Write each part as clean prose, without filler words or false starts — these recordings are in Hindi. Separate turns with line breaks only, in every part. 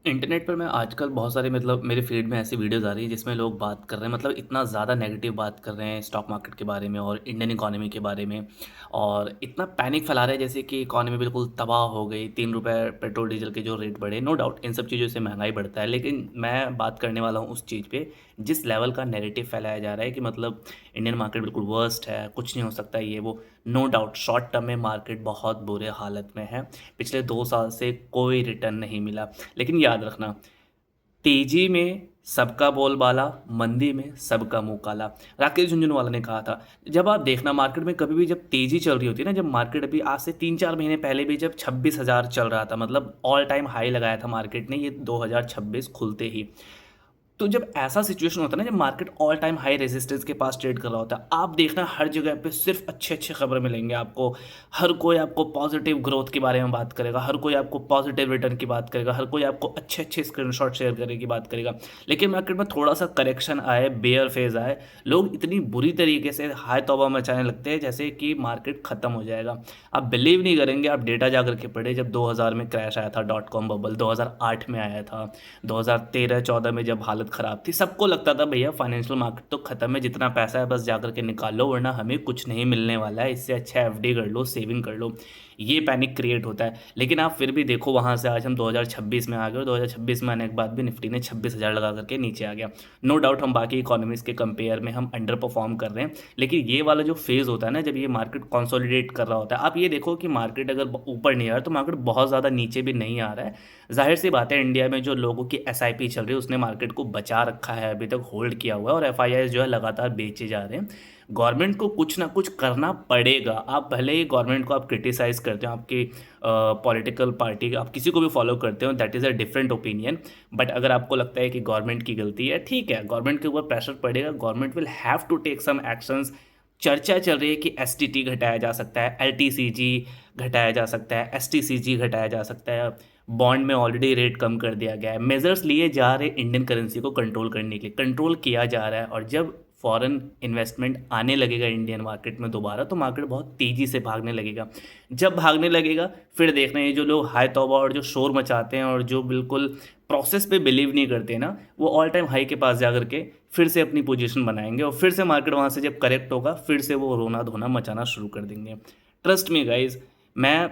इंटरनेट पर मैं आजकल बहुत सारे मतलब मेरे फीड में ऐसी वीडियोज़ आ रही है जिसमें लोग बात कर रहे हैं मतलब इतना ज़्यादा नेगेटिव बात कर रहे हैं स्टॉक मार्केट के बारे में और इंडियन इकोनॉमी के बारे में और इतना पैनिक फैला रहे हैं जैसे कि इकोनॉमी बिल्कुल तबाह हो गई। 3 रुपए पेट्रोल डीजल के जो रेट बढ़े, नो डाउट इन सब चीज़ों से महंगाई बढ़ता है, लेकिन मैं बात करने वाला हूँ उस चीज़ पे जिस लेवल का नैरेटिव फैलाया जा रहा है कि मतलब इंडियन मार्केट बिल्कुल वर्स्ट है, कुछ नहीं हो सकता ये वो। नो डाउट शॉर्ट टर्म में मार्केट बहुत बुरे हालत में है। पिछले 2 साल से कोई रिटर्न नहीं मिला। लेकिन याद रखना, तेजी में सबका बोलबाला, मंदी में सबका मुंह काला। राकेश झुनझुनवाला ने कहा था। जब आप देखना मार्केट में कभी भी जब तेजी चल रही होती है ना, जब मार्केट अभी आज से 3-4 महीने पहले भी जब 26,000 चल रहा था, मतलब ऑल टाइम हाई लगाया था मार्केट ने ये 2026 खुलते ही। तो जब ऐसा सिचुएशन होता है ना, जब market all time high resistance के पास ट्रेड कर रहा होता है, आप देखना हर जगह पे सिर्फ अच्छे अच्छे खबर मिलेंगे आपको। हर कोई आपको पॉजिटिव ग्रोथ के बारे में बात करेगा, हर कोई आपको पॉजिटिव रिटर्न की बात करेगा, हर कोई आपको अच्छे अच्छे स्क्रीनशॉट शेयर करने की बात करेगा। लेकिन मार्केट में थोड़ा सा करेक्शन आए, बेयर फेज आए, लोग इतनी बुरी तरीके से हाय तौबा मचाने लगते हैं जैसे कि मार्केट खत्म हो जाएगा। आप बिलीव नहीं करेंगे, आप डेटा जा करके पढ़े, जब 2000 में क्रैश आया था, डॉट कॉम बबल 2008 में आया था, 2013-14 में जब हालत ख़राब थी, सबको लगता था भैया फाइनेंशियल मार्केट तो ख़त्म है, जितना पैसा है बस जा कर के निकाल लो वरना हमें कुछ नहीं मिलने वाला है, इससे अच्छा एफडी कर लो, सेविंग कर लो। ये पैनिक क्रिएट होता है। लेकिन आप फिर भी देखो वहाँ से आज हम 2026 में आ गए और 2026 में आने के बाद भी निफ्टी ने 26,000 लगा करके नीचे आ गया। नो डाउट हम बाकी इकोनॉमीज़ के कंपेयर में हम अंडर परफॉर्म कर रहे हैं, लेकिन ये वाला जो फेज़ होता है ना, जब ये मार्केट कंसोलिडेट कर रहा होता है, आप ये देखो कि मार्केट अगर ऊपर नहीं आ रहा तो मार्केट बहुत ज़्यादा नीचे भी नहीं आ रहा है। ज़ाहिर सी बात है, इंडिया में जो लोगों की एसआईपी चल रही है उसने मार्केट को बचा रखा है, अभी तक होल्ड किया हुआ है और एफआईआईज जो है लगातार बेचे जा रहे हैं। गवर्नमेंट को कुछ ना कुछ करना पड़ेगा। आप भले ही गवर्नमेंट को आप क्रिटिसाइज करते हो, आपकी पॉलिटिकल पार्टी आप किसी को भी फॉलो करते हो, that is a different opinion. But अगर आपको लगता है कि गवर्नमेंट की गलती है, ठीक है, गवर्नमेंट के ऊपर प्रेशर पड़ेगा, government will have to take some actions. चर्चा चल रही है कि एसटीटी घटाया जा सकता है, एलटीसीजी घटाया जा सकता है, एसटीसीजी घटाया जा सकता है, बॉन्ड में ऑलरेडी रेट कम कर दिया गया है, मेजर्स लिए जा रहे इंडियन करेंसी को कंट्रोल करने के लिए, कंट्रोल किया जा रहा है। और जब फॉरेन इन्वेस्टमेंट आने लगेगा इंडियन मार्केट में दोबारा, तो मार्केट बहुत तेज़ी से भागने लगेगा। जब भागने लगेगा फिर देखना, ये जो लोग हाय तौबा और जो शोर मचाते हैं और जो बिल्कुल प्रोसेस पे बिलीव नहीं करते ना, वो ऑल टाइम हाई के पास जा करके फिर से अपनी पोजीशन बनाएंगे और फिर से मार्केट वहाँ से जब करेक्ट होगा फिर से वो रोना धोना मचाना शुरू कर देंगे। ट्रस्ट मी गाइज, मैं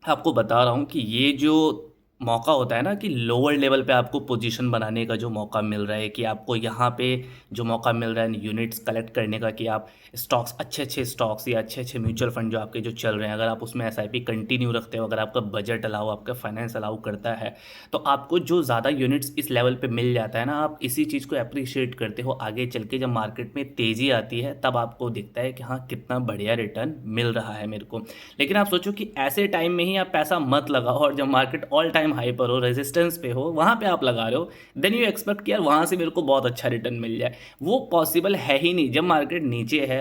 आपको बता रहा हूँ कि ये जो मौका होता है ना, कि लोअर लेवल पे आपको पोजीशन बनाने का जो मौका मिल रहा है, कि आपको यहाँ पे जो मौका मिल रहा है यूनिट्स कलेक्ट करने का, कि आप स्टॉक्स अच्छे अच्छे स्टॉक्स या अच्छे अच्छे म्यूचुअल फंड जो आपके जो चल रहे हैं, अगर आप उसमें एसआईपी कंटिन्यू रखते हो, अगर आपका बजट अलाउ, आपका फाइनेंस अलाउ करता है, तो आपको जो ज़्यादा यूनिट्स इस लेवल पे मिल जाता है ना, आप इसी चीज़ को अप्रिशिएट करते हो। आगे चल के जब मार्केट में तेज़ी आती है तब आपको दिखता है कि हाँ कितना बढ़िया रिटर्न मिल रहा है मेरे को। लेकिन आप सोचो कि ऐसे टाइम में ही आप पैसा मत लगाओ और जब मार्केट ऑल टाइम हाई पर हो, रेजिस्टेंस पे हो, वहाँ पे आप लगा रहे हो, देन यू एक्सपेक्ट कि यार वहाँ से मेरे को बहुत अच्छा रिटर्न मिल जाए। वो पॉसिबल है ही नहीं। जब मार्केट नीचे है,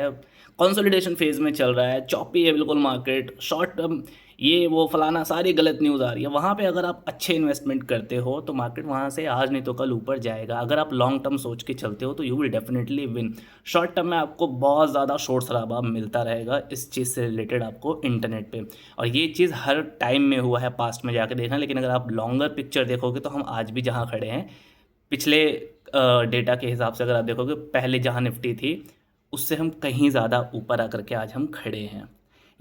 कंसोलिडेशन फेज में चल रहा है, चॉपी है बिल्कुल मार्केट, शॉर्ट टर्म ये वो फलाना सारी गलत न्यूज़ आ रही है, वहाँ पे अगर आप अच्छे इन्वेस्टमेंट करते हो तो मार्केट वहाँ से आज नहीं तो कल ऊपर जाएगा। अगर आप लॉन्ग टर्म सोच के चलते हो तो you will definitely win. Short term में आपको बहुत ज़्यादा शोर शराबा मिलता रहेगा इस चीज़ से रिलेटेड आपको इंटरनेट पे, और ये चीज़ हर टाइम में हुआ है, पास्ट में जाके देखना। लेकिन अगर आप लॉन्गर पिक्चर देखोगे तो हम आज भी जहाँ खड़े हैं, पिछले डेटा के हिसाब से अगर आप देखोगे, पहले जहाँ निफ्टी थी उससे हम कहीं ज़्यादा ऊपर आकर के आज हम खड़े हैं।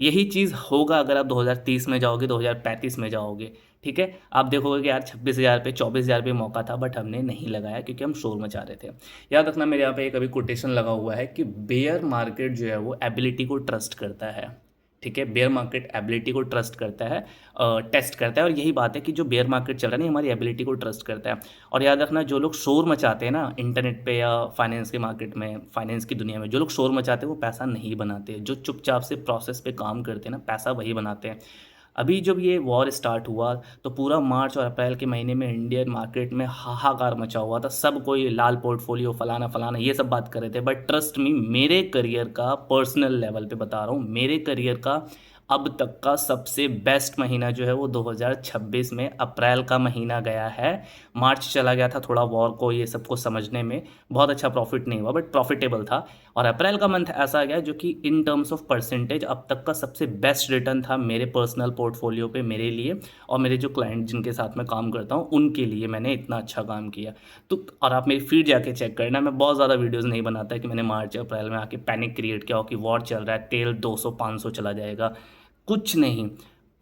यही चीज़ होगा अगर आप 2030 में जाओगे, 2035 में जाओगे, ठीक है। आप देखोगे कि यार 26,000 पे 24,000 पे मौका था बट हमने नहीं लगाया क्योंकि हम शोर मचा रहे थे। याद रखना, मेरे यहाँ पे एक अभी कोटेशन लगा हुआ है कि बेयर मार्केट जो है वो एबिलिटी को ट्रस्ट करता है, ठीक है। बेयर मार्केट एबिलिटी को ट्रस्ट करता है, टेस्ट करता है, और यही बात है कि जो बेयर मार्केट चल रहा है ना, हमारी एबिलिटी को ट्रस्ट करता है। और याद रखना, जो लोग शोर मचाते हैं ना इंटरनेट पे या फाइनेंस के मार्केट में, फाइनेंस की दुनिया में, जो लोग शोर मचाते हैं वो पैसा नहीं बनाते। जो चुपचाप से प्रोसेस पे काम करते हैं ना, पैसा वही बनाते हैं। अभी जब ये वॉर स्टार्ट हुआ तो पूरा मार्च और अप्रैल के महीने में इंडियन मार्केट में हाहाकार मचा हुआ था। सब कोई लाल पोर्टफोलियो फलाना फलाना ये सब बात कर रहे थे, बट ट्रस्ट मी, मेरे करियर का पर्सनल लेवल पे बता रहा हूँ, मेरे करियर का अब तक का सबसे बेस्ट महीना जो है वो 2026 में अप्रैल का महीना गया है। मार्च चला गया था थोड़ा वॉर को ये सबको समझने में, बहुत अच्छा प्रॉफिट नहीं हुआ बट प्रॉफिटेबल था। और अप्रैल का मंथ ऐसा गया जो कि इन टर्म्स ऑफ परसेंटेज अब तक का सबसे बेस्ट रिटर्न था मेरे पर्सनल पोर्टफोलियो पे, मेरे लिए और मेरे जो क्लाइंट जिनके साथ मैं काम करता हूँ उनके लिए मैंने इतना अच्छा काम किया। तो और आप मेरी फीड जाके चेक करना, मैं बहुत ज़्यादा वीडियोस नहीं बनाता कि मैंने मार्च अप्रैल में आके पैनिक क्रिएट किया हो कि वॉर चल रहा है, तेल 200-500 चला जाएगा, कुछ नहीं।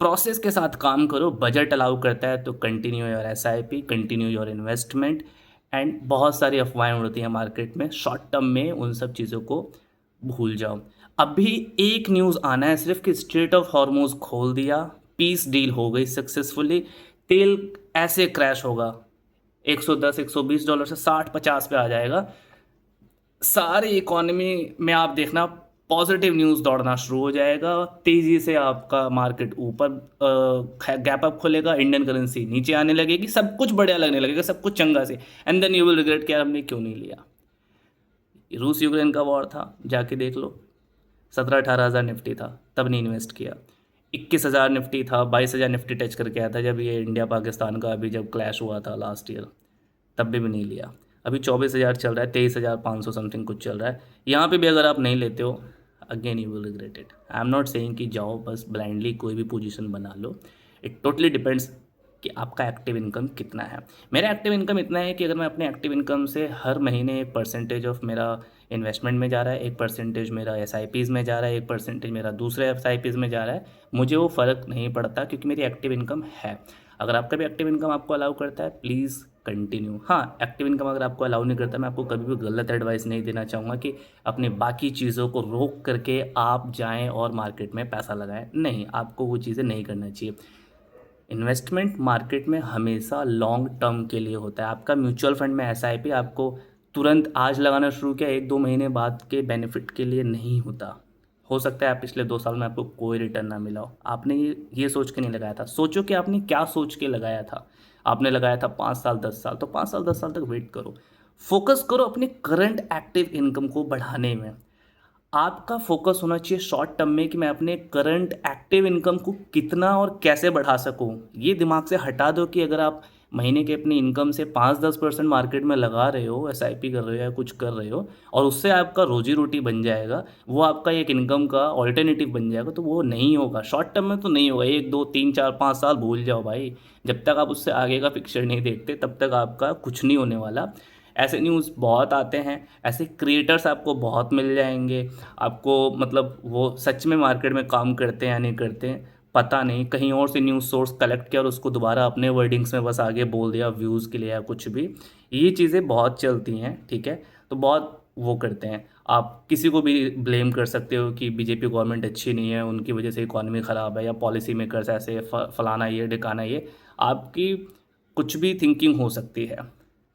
प्रोसेस के साथ काम करो, बजट अलाउ करता है तो continue your SIP, continue your investment. And बहुत सारी अफवाहें उड़ती हैं मार्केट में, शॉर्ट टर्म में उन सब चीज़ों को भूल जाओ। अभी एक न्यूज़ आना है सिर्फ कि स्ट्रेट ऑफ हॉर्मोज खोल दिया, पीस डील हो गई सक्सेसफुली, तेल ऐसे क्रैश होगा 110-120 डॉलर से 60-50 पे आ जाएगा। सारी इकोनॉमी में आप देखना पॉजिटिव न्यूज़ दौड़ना शुरू हो जाएगा, तेज़ी से आपका मार्केट ऊपर गैप अप खोलेगा, इंडियन करेंसी नीचे आने लगेगी, सब कुछ बढ़िया लगने लगेगा, सब कुछ चंगा से। And then you will regret कि यार हमने क्यों नहीं लिया। रूस यूक्रेन का वॉर था, जाके देख लो, 17-18 हज़ार निफ्टी था, तब नहीं इन्वेस्ट किया। 21 हज़ार निफ्टी था, 22 हज़ार निफ्टी टच करके आया था जब ये इंडिया पाकिस्तान का अभी जब क्लैश हुआ था लास्ट ईयर, तब भी नहीं लिया। अभी 24 हज़ार चल रहा है, 23,500 समथिंग कुछ चल रहा है। यहाँ पे भी अगर आप नहीं लेते हो, again you will regret it. I am not saying कि जाओ बस ब्लाइंडली कोई भी पोजीशन बना लो, इट टोटली डिपेंड्स कि आपका एक्टिव इनकम कितना है। मेरा एक्टिव इनकम इतना है कि अगर मैं अपने एक्टिव इनकम से हर महीने 1% ऑफ मेरा इन्वेस्टमेंट में जा रहा है, 1% मेरा एसआईपीज़ में जा रहा है, 1% मेरा दूसरे एसआईपीज़ में जा रहा है, मुझे वो फ़र्क नहीं पड़ता क्योंकि मेरी एक्टिव इनकम है। अगर आपका भी एक्टिव इनकम आपको अलाउ करता है प्लीज़ कंटिन्यू। हाँ, एक्टिव इनकम अगर आपको अलाउ नहीं करता, मैं आपको कभी भी गलत एडवाइस नहीं देना चाहूँगा कि अपने बाकी चीज़ों को रोक करके आप जाएं और मार्केट में पैसा लगाएं। नहीं, आपको वो चीज़ें नहीं करना चाहिए। इन्वेस्टमेंट मार्केट में हमेशा लॉन्ग टर्म के लिए होता है। आपका म्यूचुअल फंड में एसआईपी आपको तुरंत आज लगाना शुरू किया 1-2 महीने बाद के बेनिफिट के लिए नहीं होता। हो सकता है आप पिछले 2 साल में आपको कोई रिटर्न ना मिला हो, आपने ये सोच के नहीं लगाया था। सोचो कि आपने क्या सोच के लगाया था। आपने लगाया था 5 साल 10 साल, तो 5 साल 10 साल तक वेट करो। फोकस करो अपने करंट एक्टिव इनकम को बढ़ाने में। आपका फोकस होना चाहिए शॉर्ट टर्म में कि मैं अपने करंट एक्टिव इनकम को कितना और कैसे बढ़ा सकूं। ये दिमाग से हटा दो कि अगर आप महीने के अपनी इनकम से 5-10% मार्केट में लगा रहे हो, एसआईपी कर रहे हो या कुछ कर रहे हो और उससे आपका रोजी रोटी बन जाएगा, वो आपका एक इनकम का ऑल्टरनेटिव बन जाएगा, तो वो नहीं होगा शॉर्ट टर्म में। तो नहीं होगा, 1 2 3 4 5 साल भूल जाओ भाई। जब तक आप उससे आगे का पिक्चर नहीं देखते तब तक आपका कुछ नहीं होने वाला। ऐसे न्यूज़ बहुत आते हैं, ऐसे क्रिएटर्स आपको बहुत मिल जाएंगे। आपको मतलब वो सच में मार्केट में काम करते हैं या नहीं करते हैं पता नहीं, कहीं और से न्यूज़ सोर्स कलेक्ट किया और उसको दोबारा अपने वर्डिंग्स में बस आगे बोल दिया व्यूज़ के लिए या कुछ भी। ये चीज़ें बहुत चलती हैं, ठीक है। तो बहुत वो करते हैं, आप किसी को भी ब्लेम कर सकते हो कि बीजेपी गवर्नमेंट अच्छी नहीं है, उनकी वजह से इकॉनमी ख़राब है, या पॉलिसी मेकर्स ऐसे फलाना ये ढिकाना ये। आपकी कुछ भी थिंकिंग हो सकती है,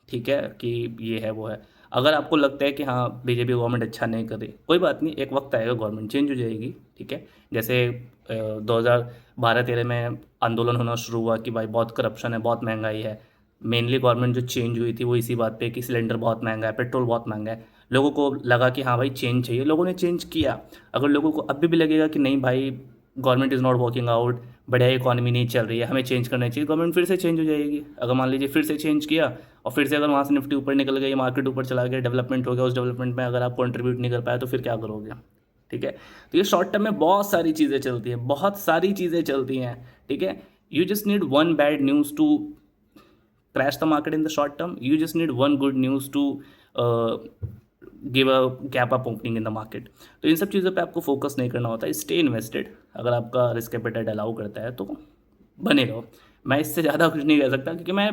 ठीक है, कि ये है वो है। अगर आपको लगता है कि हाँ बीजेपी गवर्नमेंट अच्छा नहीं कर रही, कोई बात नहीं, एक वक्त आएगा गवर्नमेंट चेंज हो जाएगी, ठीक है। जैसे 2012-13 में आंदोलन होना शुरू हुआ कि भाई बहुत करप्शन है, बहुत महंगाई है। मेनली गवर्नमेंट जो चेंज हुई थी वो इसी बात पे कि सिलेंडर बहुत महंगा है, पेट्रोल बहुत महंगा है। लोगों को लगा कि हाँ भाई चेंज चाहिए, लोगों ने चेंज किया। अगर लोगों को अभी भी लगेगा कि नहीं भाई government is not working out, बढ़िया इकॉनमी नहीं चल रही है, हमें चेंज करना चाहिए, गवर्नमेंट फिर से चेंज हो जाएगी। अगर मान लीजिए फिर से चेंज किया और फिर से अगर वहाँ से निफ्टी ऊपर निकल गई, मार्केट ऊपर चला गया, डेवलपमेंट हो गया, उस डेवलपमेंट में अगर आप कंट्रीब्यूट नहीं कर पाए तो फिर क्या करोगे, ठीक है। तो ये शॉर्ट टर्म में बहुत सारी चीज़ें चलती हैं, बहुत सारी चीज़ें चलती हैं, ठीक है। You just need one bad news to crash the market in the short term. You just need one good news to give a gap up opening in the market. तो इन सब चीज़ों पे आपको फोकस नहीं करना होता है, स्टे इन्वेस्टेड। अगर आपका रिस्क एपेटाइट अलाउ करता है तो बने रहो। मैं इससे ज़्यादा कुछ नहीं कह सकता क्योंकि मैं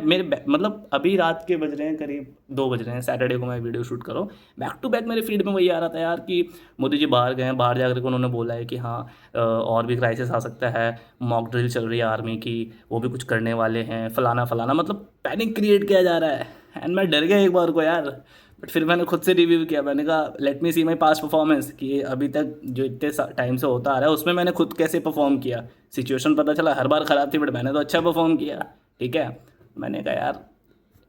मतलब अभी रात के बज रहे हैं करीब 2 बज रहे हैं, सैटरडे को मैं वीडियो शूट कर रहा हूँ। बैक टू बैक मेरे फीड में वही आ रहा था यार कि मोदी जी बाहर गए हैं, बाहर जाकर के उन्होंने बोला है कि हाँ और भी क्राइसिस आ सकता है, मॉक ड्रिल चल रही है आर्मी की, वो भी कुछ करने वाले हैं, फलाना फलाना, मतलब पैनिक क्रिएट किया जा रहा है। एंड मैं डर गया एक बार को यार, बट फिर मैंने खुद से रिव्यू किया, मैंने कहा let me see my past performance कि अभी तक जो इतने टाइम से होता आ रहा है उसमें मैंने खुद कैसे परफॉर्म किया। सिचुएशन पता चला हर बार ख़राब थी बट मैंने तो अच्छा परफॉर्म किया, ठीक है। मैंने कहा यार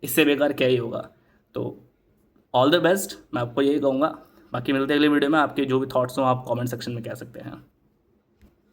इससे बेकार क्या ही होगा। तो ऑल द बेस्ट, मैं आपको यही कहूँगा। बाकी मिलते हैं अगले वीडियो में। आपके जो भी थॉट्स हों आप कमेंट सेक्शन में कह सकते हैं।